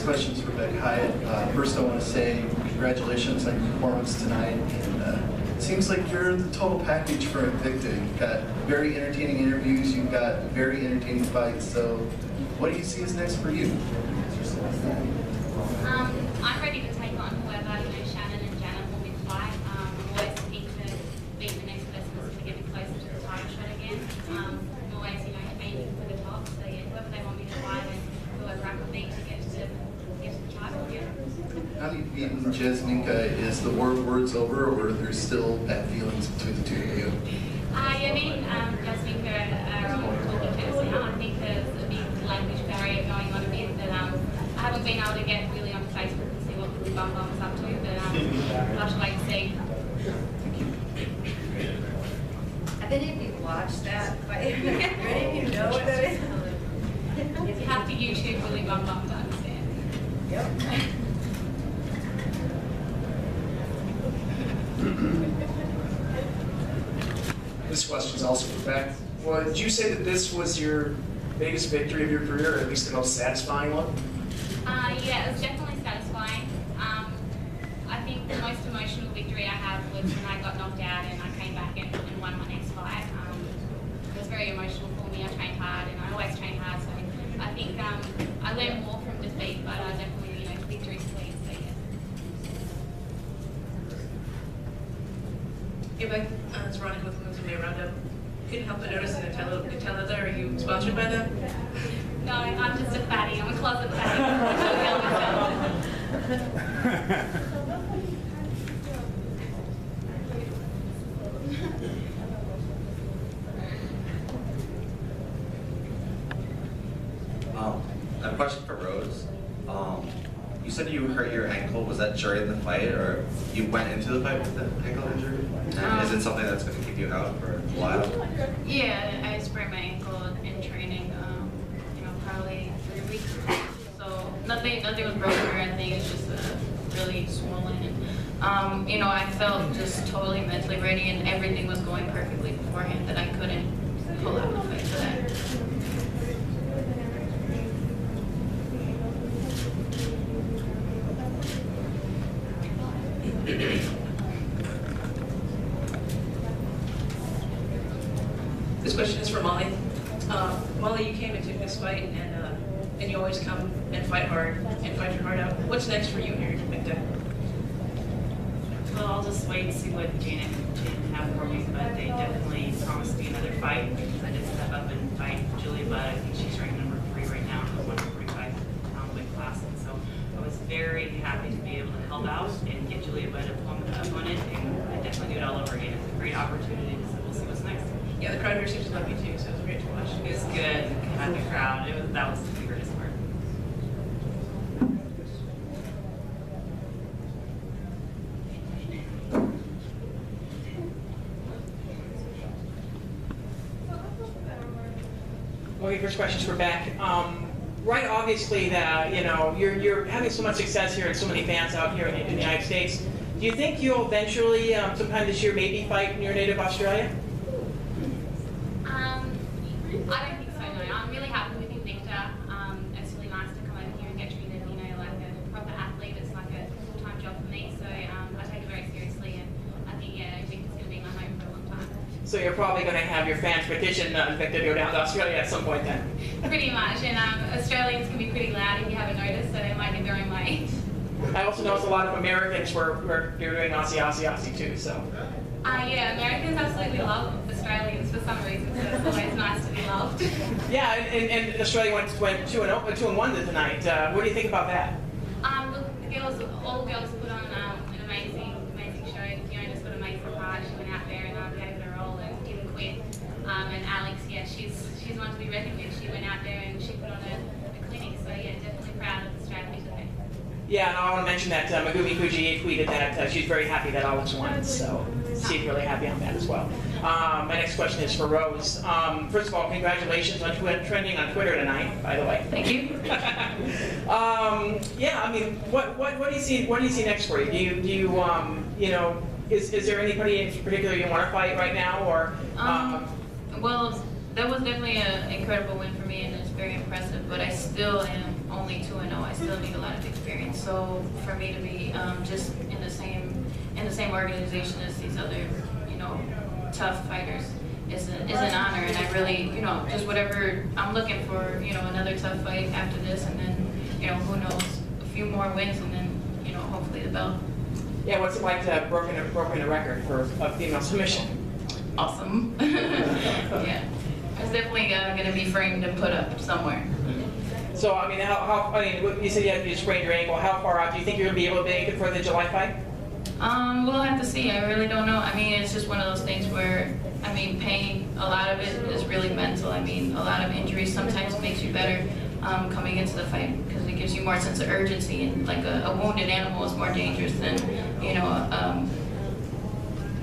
question's for Beck Hyatt. First, I want to say congratulations on your performance tonight. And it seems like you're the total package for Invicta. You've got very entertaining interviews. You've got very entertaining fights. So, what do you see as next for you? I'm ready to take on whoever, Shannon and Janet will be fight. I'm always looking to beat the next person to get closer to the title shot again. I'm always, aiming for the top. So yeah, whoever they want me to fight and whoever I can beat to get to the title. Yeah. Now that you've beaten Jasminka, is the words over, or are there still bad feelings between the two of you? Yeah, me and Jasminka are all talking to us now. I think there's a big language barrier going on a bit that I haven't been able to get really on Facebook and see what Billy Bum Bum's up to, but I'll just wait and see. Have any of you watched that fight? Do any of you know what that is? You have to YouTube Billy Bum Bum to understand. Yep. This question is also for Beck. Well, did you say that this was your biggest victory of your career, or at least the most satisfying one? Yeah, it was definitely satisfying. I think the most emotional victory I had was when I got knocked out and I came back and won my next fight. It was very emotional for me. I trained hard, and I always train hard, so I think I learned more from defeat, but definitely, victory's sweet, so yeah. Hey, Beck, it's Veronica with Women's MMA Roundup. Couldn't help but notice in Nutella, are you sponsored by them? No, I'm just a fatty. I'm a closet fatty. I have a question for Rose. You said you hurt your ankle. Was that during the fight, or you went into the fight with the ankle injury? And is it something that's going to keep you out for a while? Yeah, I sprained my ankle in training, probably 3 weeks. So nothing was broken or anything. It's just really swollen. And, I felt just totally mentally ready, and everything was going perfectly beforehand that I couldn't pull out the fight for that. This question is for Molly. Molly, you came into this fight and you always come and fight hard and fight your heart out. What's next for you here in Invicta? Well, I'll just wait and see what Janet have for me, but they definitely promised me another fight because I did step up and fight Julia Budd. I think she's ranked number 3 right now in the 145-pound weight class, and so I was very happy to be able to help out and get Julia Budd opponent, and I definitely do it all over again. It's a great opportunity, so we'll see what's next. Yeah, the crowd here seems to love you too, so it was great to watch. It was good. Had the crowd. That was the greatest part. Okay, first question's for Beck. Right, obviously that you're having so much success here and so many fans out here in the United States. Do you think you'll eventually, sometime this year, maybe fight in your native Australia? I don't think so, no. I'm really happy with Invicta. It's really nice to come over here and get treated, like a proper athlete. It's like a full-time job for me, so I take it very seriously, and I think, Invicta's going to be my home for a long time. So you're probably going to have your fans petition Invicta to go down to Australia at some point then? Pretty much, and Australians can be pretty loud if you haven't noticed, so they might get their own way. I also noticed a lot of Americans were doing Aussie too, so. Yeah, Americans absolutely love Australians for some reason, so it's always nice to be loved. Yeah, and Australia went 2-1 tonight. What do you think about that? Look, all girls put on an amazing show. Fiona's got amazing heart. She went out there and gave it a roll and didn't quit. And Alex, yeah, she's one to be reckoned with. She went out there and she put on a clinic. So yeah, definitely proud of the strategy today. Yeah, and I want to mention that Megumi Fujii tweeted that she's very happy that Alex won, so she's really happy on that as well. My next question is for Rose. First of all, congratulations on trending on Twitter tonight, by the way. Thank you. Yeah, I mean, what do you see? What do you see next for you? Do you is there anybody in particular you want to fight right now, or? Well, that was definitely an incredible win for me, and it's very impressive. But I still am only only 2-0. I still need a lot of experience. So for me to be just in the same organization as these other, tough fighters is an honor. And I really, just whatever I'm looking for, another tough fight after this, and then, who knows, a few more wins, and then, hopefully the belt. Yeah, what's it like to have broken a record for a female submission? Awesome. Yeah, it's definitely going to be framed and put up somewhere. So, I mean, you said you sprained your ankle. How far out do you think you're going to be able to make it for the July fight? We'll have to see. I really don't know. I mean, it's just one of those things where, pain, a lot of it is really mental. A lot of injuries sometimes makes you better coming into the fight because it gives you more sense of urgency. And like a wounded animal is more dangerous than,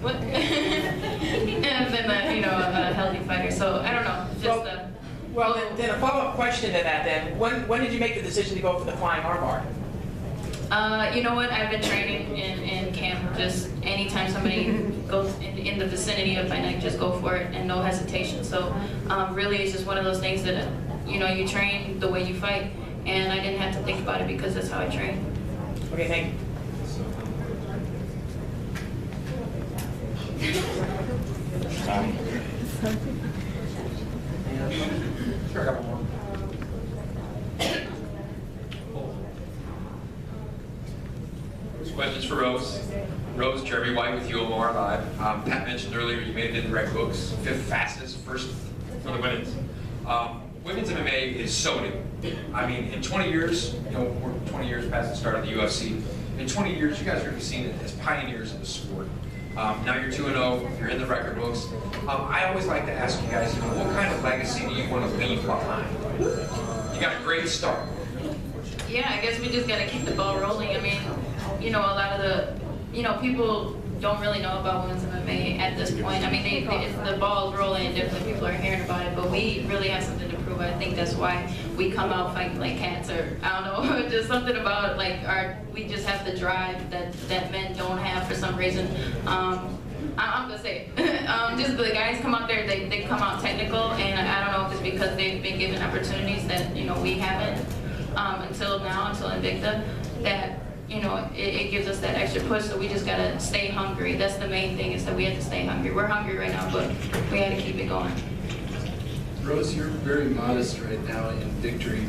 what? than a healthy fighter. So I don't know. Just well, then a follow-up question to that. Then, when did you make the decision to go for the flying armbar? You know what? I've been training in camp. Just anytime somebody goes in the vicinity of my neck, just go for it and no hesitation. So really, it's just one of those things that you train the way you fight, and I didn't have to think about it because that's how I train. Okay, thank you. Sure, I got one more. This question's for Rose. Rose, Jeremy White with UMR Live. Pat mentioned earlier you made it in the Red Books, 5th fastest, first for the women's. Women's MMA is so new. In 20 years, we're 20 years past the start of the UFC. In 20 years, you guys are going to be seen as pioneers of the sport. Now you're 2-0, you're in the record books. I always like to ask you guys, what kind of legacy do you want to leave behind? You got a great start. Yeah, I guess we just got to keep the ball rolling. A lot of the, people don't really know about women's MMA at this point. The ball's rolling and definitely people are hearing about it, but we really have something to prove. I think that's why we come out fighting like cats, or I don't know, just something about we just have the drive that men don't have for some reason. I'm gonna say it. Just the guys come out there, they come out technical, and I don't know if it's because they've been given opportunities that we haven't until now, until Invicta, that it gives us that extra push. So we just gotta stay hungry. That's the main thing, is that we have to stay hungry. We're hungry right now, but we gotta keep it going. Rose, you're very modest right now in victory,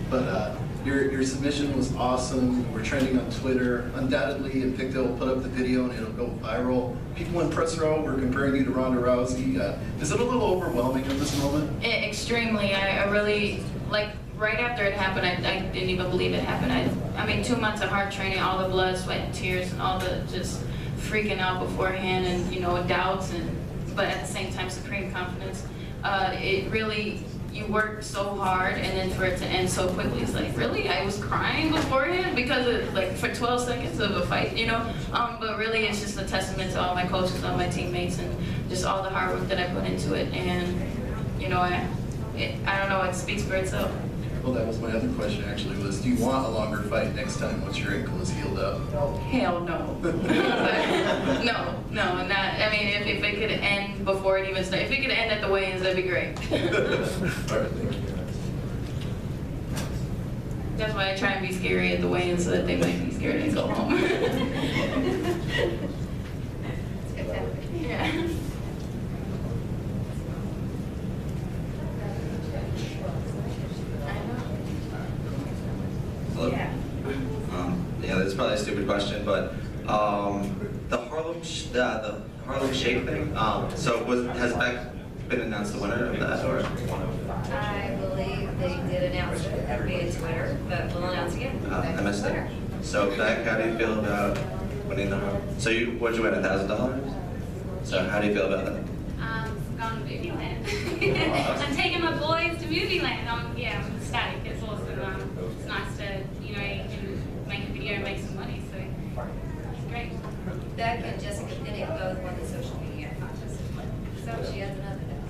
but your submission was awesome. We're trending on Twitter. Undoubtedly, Invicta will put up the video and it'll go viral. People in press row were comparing you to Ronda Rousey. Is it a little overwhelming at this moment? Extremely. I really, right after it happened, I didn't even believe it happened. 2 months of hard training, all the blood, sweat, and tears, and all the just freaking out beforehand, and doubts, but at the same time, supreme confidence. It really, you work so hard, and then for it to end so quickly, it's like, really? I was crying beforehand because of, for 12 seconds of a fight, But really, it's just a testament to all my coaches, all my teammates, and just all the hard work that I put into it. And, I don't know, it speaks for itself. Well, that was my other question, actually, was do you want a longer fight next time once your ankle is healed up? Hell no. No, not. If it could end before it even started, if it could end at the weigh-ins, that'd be great. All right, thank you. That's why I try and be scary at the weigh-ins, so that they might be scared and go home. Yeah. Hello? Yeah, this is probably a stupid question, but the Harlem Shake thing. Has Beck been announced the winner of that, or? I believe they did announce it via Twitter, but we'll announce again. I missed it. So Beck, how do you feel about winning the Harlem? So what'd you win, $1,000? So how do you feel about that? Going to Movie Land. I'm taking my boys to Movie Land. I'm ecstatic. It's awesome. It's nice to, you can make a video and make some money, so it's great. Beck and Jessica Pinnick both won the social media contest. So she has another now.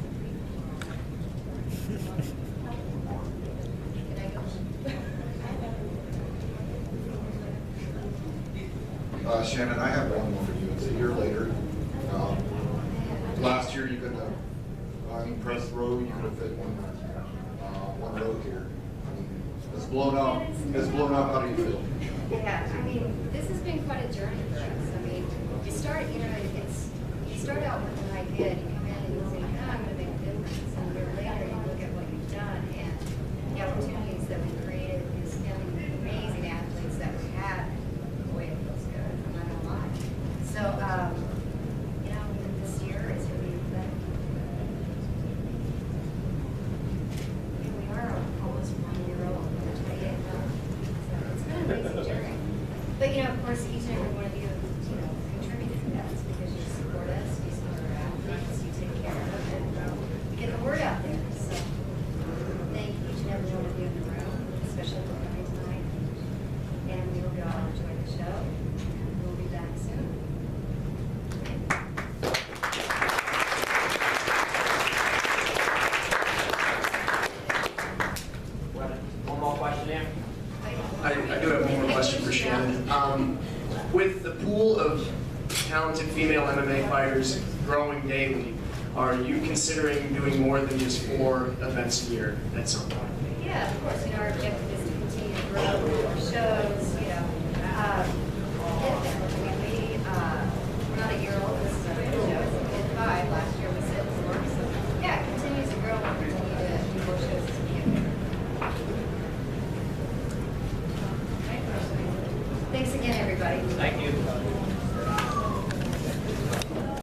Can I go? Shannon, I have one more for you. It's a year later. Last year you could have impressed row. You could have fit one row here. This blown up. It's blown up. How do you feel? Yeah, I mean, this has been quite a journey for us. I mean, you start, you start out with an idea, and you come in and you think, oh, I'm going to make a difference. And a year later, you look at what you've done and the opportunities that we created, and the amazing athletes that we have. Boy, it feels good. I'm not going to lie. So, this year is going to be better. We are almost 1 year old. We're 28 now. So it's been an amazing journey. But, of course, each and every one of you, contributed to that. It's because you support us, you support our athletes, you take care of them, and you get the word out there. So thank each and every one of you in the room, especially for coming tonight. And we hope you all enjoy the show. And we'll be back soon. One more question there. I do have one more question for Shannon. With the pool of talented female MMA fighters growing daily, are you considering doing more than just 4 events a year at some point? Yeah, of course, our objective is to continue to grow more shows,